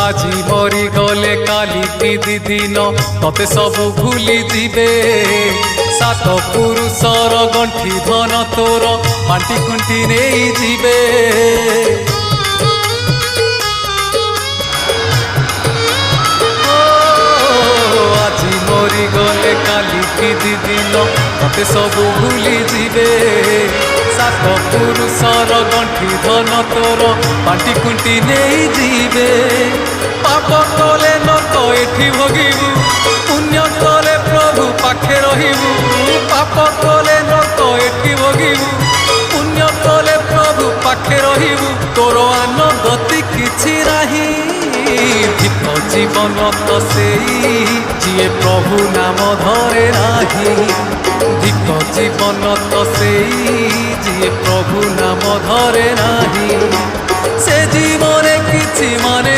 আজি মরি গলে কালি কি দিদিন ততে সবু ভুলি দিবে সাত পুরুষর গণ্ঠি ধন তোর বাটি খুঁটি নেই ଯିବେ আজি মরি গলে কালি কি দিদিন ততে সবু ভুলি ଯିବେ সাত পুরুষর গণ্ঠি ধন তোর বাটি খুঁটি নেই ଯିବେ পাপ কলে নত এঠি ভোগিবু পুণ্য কলে প্রভু পাখে রহিবু পাপ কলে নত এঠি ভোগিবু পুণ্য কলে প্রভু পাখে রহিবু তোর আন গতি কিছু নাহি দীপ জীবন তো সেই যিয়ে প্রভু নাম ধরে নাহি দীপ জীবন তো সেই যিয়ে প্রভু নাম ধরে নাহি সে জীবনে কিছু মানে